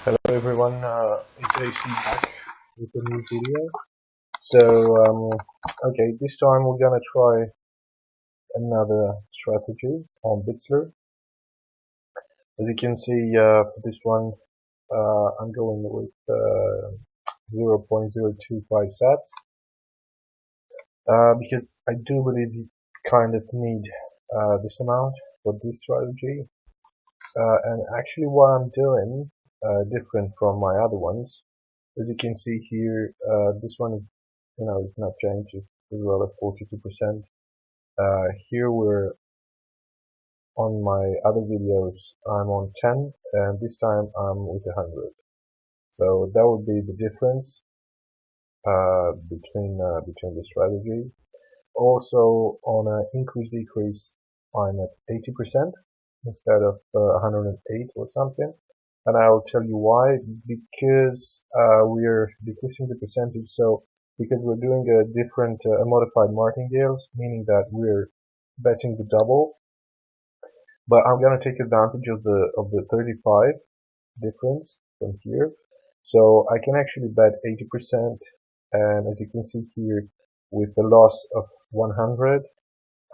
Hello everyone, it's AC back with a new video. So, okay, this time we're gonna try another strategy on Bitsler. As you can see, for this one, I'm going with 0.025 sats because I do believe you kind of need this amount for this strategy. And actually, what I'm doing different from my other ones. As you can see here, this one is, it's not changed. It's as well at 42%. Here we're on my other videos, I'm on 10, and this time I'm with 100. So that would be the difference between the strategy. Also, on an increase decrease, I'm at 80% instead of 108 or something. And I'll tell you why. Because we're decreasing the percentage. So because we're doing a different a modified martingales, meaning that we're betting the double. But I'm gonna take advantage of the 35 difference from here. So I can actually bet 80%, and as you can see here, with the loss of 100,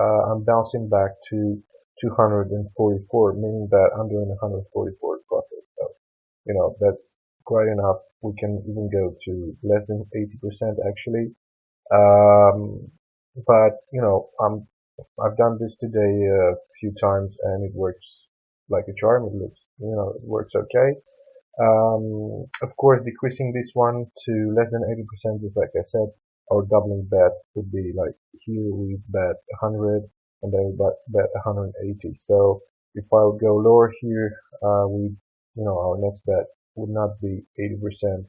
I'm bouncing back to 244, meaning that I'm doing 144 profit. So, that's quite enough. We can even go to less than 80% actually. But, I've done this today a few times and it works like a charm. It looks, it works okay. Of course, decreasing this one to less than 80%, just like I said, our doubling bet would be like here we bet 100 and then we bet 180. So if I would go lower here, our next bet would not be 80%.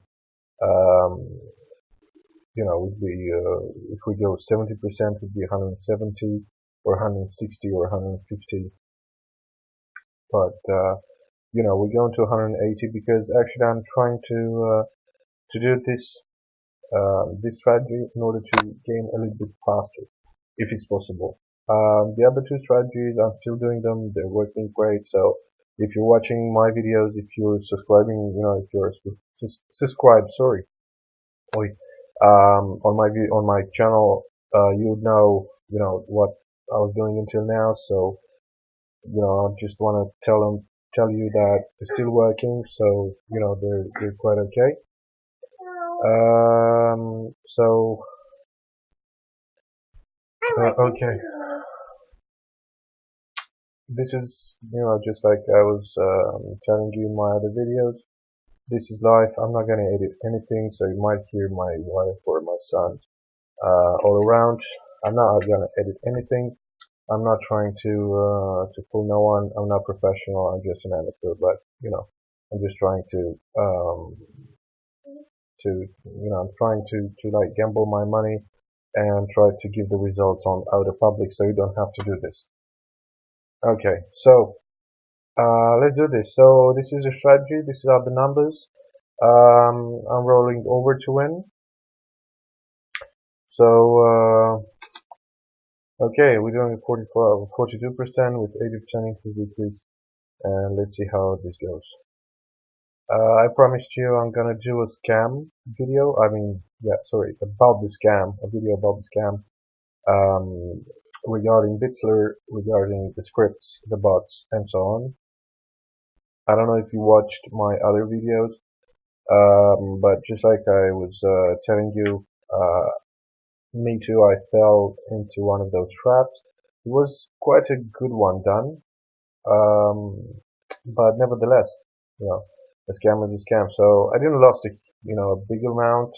Would be if we go 70%, would be 170 or 160 or 150. But we're going to 180 because actually I'm trying to do this strategy in order to gain a little bit faster, if it's possible. The other two strategies, I'm still doing them. They're working great. So if you're watching my videos, if you're subscribing, if you're subscribed, sorry, on my channel, you would know, what I was doing until now. So, I just want to tell you that it's still working. So, they're quite okay. So, okay. This is, just like I was telling you in my other videos. This is live. I'm not gonna edit anything, so you might hear my wife or my son all around. I'm not gonna edit anything. I'm not trying to fool no one. I'm not professional. I'm just an amateur, but I'm just trying I'm trying to like gamble my money and try to give the results on out of public, so you don't have to do this. Okay, so let's do this. So this is a strategy. This is the numbers. I'm rolling over to win. So okay, we're doing 42% with 80% increase decrease, and let's see how this goes. I promised you I'm gonna do a scam video. I mean, yeah, sorry, about the scam, a video about the scam, regarding Bitsler, regarding the scripts, the bots, and so on. I don't know if you watched my other videos, but just like I was telling you, me too, I fell into one of those traps. It was quite a good one done, but nevertheless, a scam is a scam. So I didn't lost a big amount.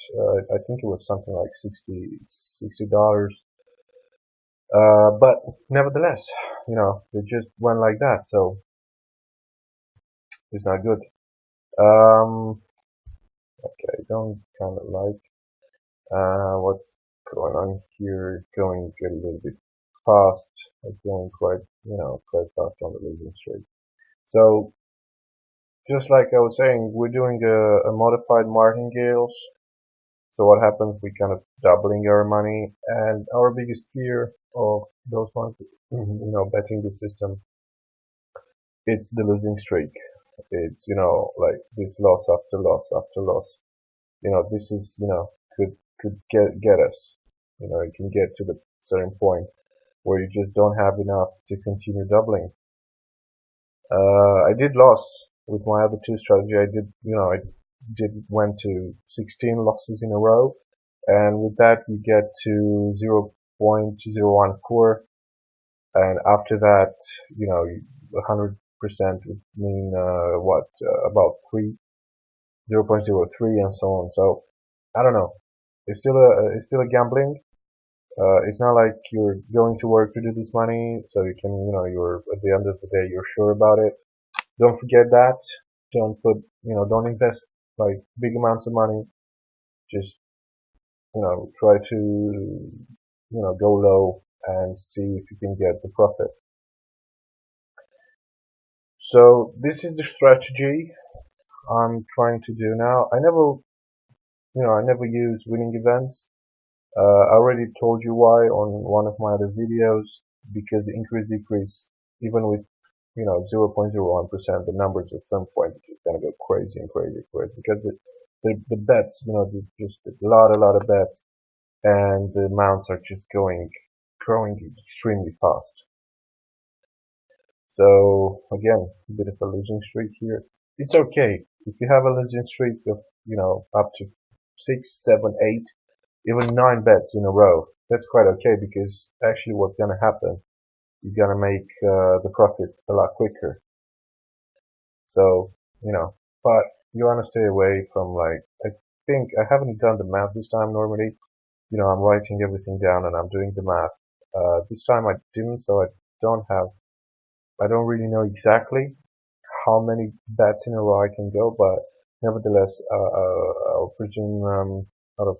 I think it was something like $60. But nevertheless, it just went like that. So it's not good. Okay, I don't kind of like what's going on here. Going a little bit fast. It's going quite fast on the losing streak. So just like I was saying, we're doing a modified martingales. So what happens? We kind of doubling our money, and our biggest fear of those ones, betting the system, it's the losing streak. It's, like this loss after loss after loss. This is, could get us. It can get to the certain point where you just don't have enough to continue doubling. I did loss with my other two strategy. I did went to 16 losses in a row, and with that you get to 0.014, and after that, 100% would mean about 0.03 and so on. So I don't know. It's still a gambling. It's not like you're going to work to do this money, so you can, you're at the end of the day, you're sure about it. Don't forget that. Don't invest like big amounts of money. Just, try to, go low and see if you can get the profit. So this is the strategy I'm trying to do now. I never use winning events. I already told you why on one of my other videos, because the increase decrease, even with 0.01%, the numbers at some point are just gonna go crazy and crazy, crazy, because the bets, just a lot of bets, and the amounts are just growing extremely fast. So again, a bit of a losing streak here. It's okay if you have a losing streak of up to 6, 7, 8, even 9 bets in a row. That's quite okay, because actually what's gonna happen, you're gonna make the profit a lot quicker. So, but you want to stay away from, like, I think I haven't done the math this time. Normally, I'm writing everything down and I'm doing the math. This time I didn't, so I don't really know exactly how many bets in a row I can go, but nevertheless, I'll presume, out of,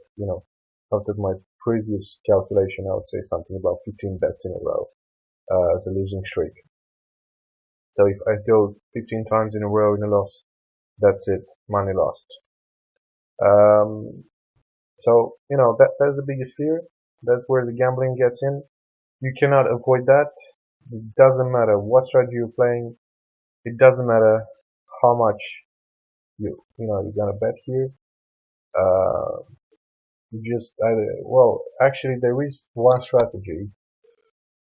out of my previous calculation, I would say something about 15 bets in a row, as a losing streak. So if I go 15 times in a row in a loss, that's it, money lost. Um, so, that's the biggest fear. That's where the gambling gets in. You cannot avoid that. It doesn't matter what strategy you're playing. It doesn't matter how much you're gonna bet here. Uh, well, actually, there is one strategy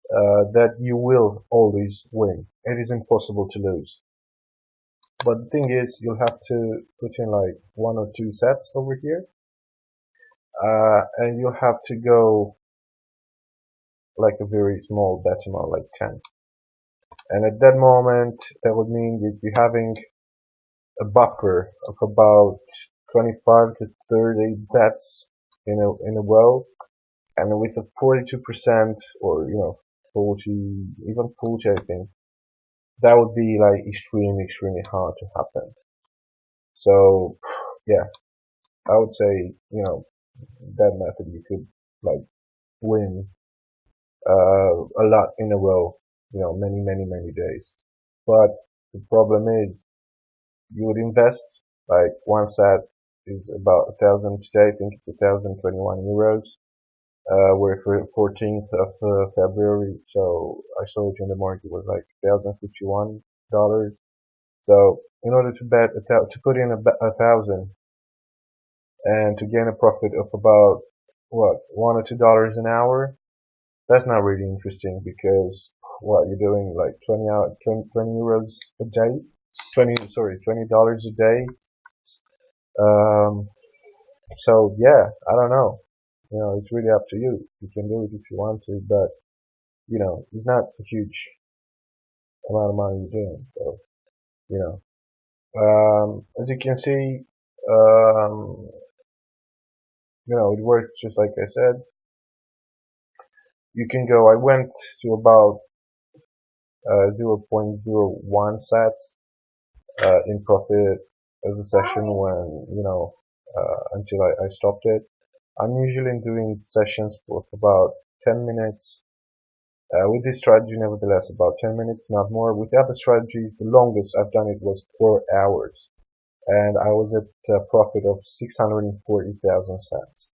that you will always win. It is impossible to lose. But the thing is, you'll have to put in like 1 or 2 sets over here, and you'll have to go like a very small bet amount, like 10. And at that moment, that would mean that you're having a buffer of about 25 to 30 bets in a row, and with a 42%, or 40, even 40, I think that would be like extremely, extremely hard to happen. So yeah, I would say that method you could like win a lot in a row, many, many, many days. But the problem is, you would invest like one set is about 1,000 today. I think it's 1,021 euros. We're for 14th of February, so I saw it in the market was like $1,051. So in order to to put in a thousand and to gain a profit of about what, $1 or $2 an hour, that's not really interesting, because what you're doing, like 20 euros a day, $20 a day. Um, so yeah, I don't know. It's really up to you. You can do it if you want to, but it's not a huge amount of money you're doing. So, as you can see, um, it works just like I said. You can go. I went to about 0.01 sats in profit as a session, when until I stopped it. I'm usually doing sessions for about 10 minutes. With this strategy, nevertheless, about 10 minutes, not more. With the other strategies, the longest I've done it was 4 hours, and I was at a profit of 640,000 cents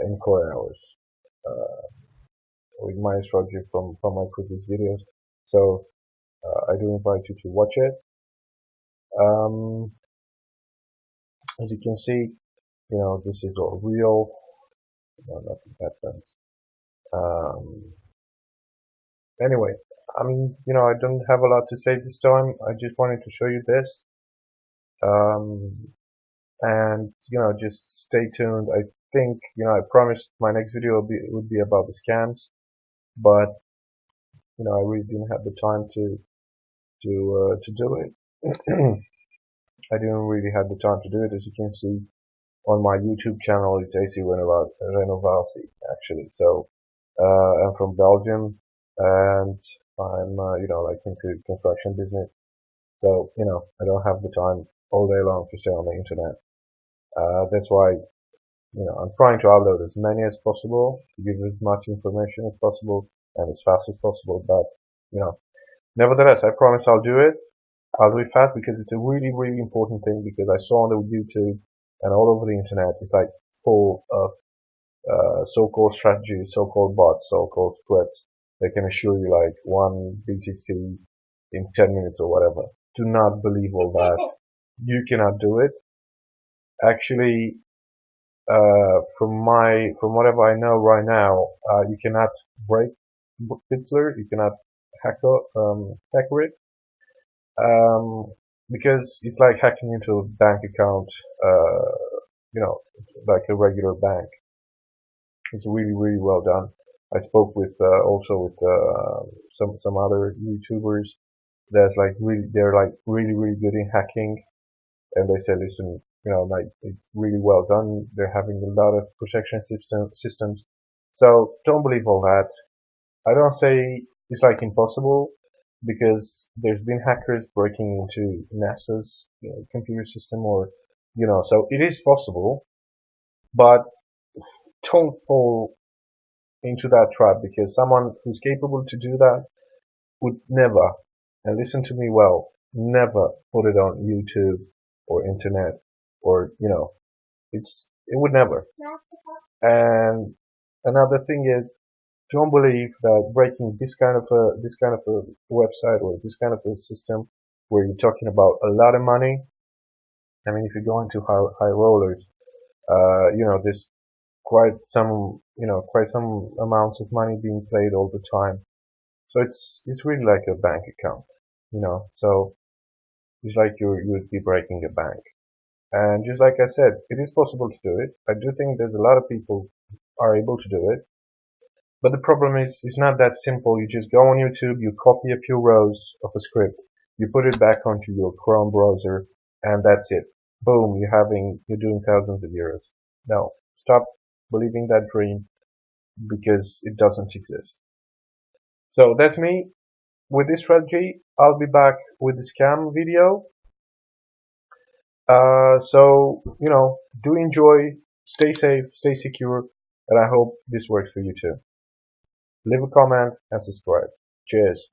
in 4 hours with my strategy from my previous videos. So I do invite you to watch it. Um, as you can see, this is all real. No, nothing happened. Um, anyway, I don't have a lot to say this time. I just wanted to show you this. Um, and just stay tuned. I think I promised my next video would be about the scams, but I really didn't have the time to do it. I didn't really have the time to do it. As you can see on my YouTube channel, it's AC Renovatie actually. So I'm from Belgium, and I'm like into construction business. So I don't have the time all day long to stay on the internet. That's why I'm trying to upload as many as possible to give as much information as possible and as fast as possible. But nevertheless, I promise I'll do it. I'll do it fast because it's a really, really important thing. Because I saw on the YouTube and all over the internet, it's like full of so-called strategies, so-called bots, so-called scripts. They can assure you like one BTC in 10 minutes or whatever. Do not believe all that. You cannot do it. Actually, from whatever I know right now, you cannot break Bitsler. You cannot hacker it, um, because it's like hacking into a bank account. You know, like a regular bank. It's really, really well done. I spoke with also with some other YouTubers that's like really, really good in hacking, and they said, listen, like it's really well done. They're having a lot of protection systems. So don't believe all that. I don't say it's like impossible, because there's been hackers breaking into NASA's computer system, or so it is possible, but don't fall into that trap, because someone who's capable to do that would never, and listen to me well, never put it on YouTube or internet, or it would never. And another thing is, don't believe that breaking this kind of a website, or this kind of a system where you're talking about a lot of money. I mean, if you go into high rollers, there's quite some amounts of money being played all the time. So it's really like a bank account, so it's like you'd be breaking a bank. And just like I said, it is possible to do it. I do think there's a lot of people are able to do it. But the problem is, it's not that simple. You just go on YouTube, you copy a few rows of a script, you put it back onto your Chrome browser, and that's it. Boom, you're doing thousands of euros. No, stop believing that dream, because it doesn't exist. So that's me with this strategy. I'll be back with the scam video. So do enjoy, stay safe, stay secure, and I hope this works for you too. Leave a comment and subscribe. Cheers.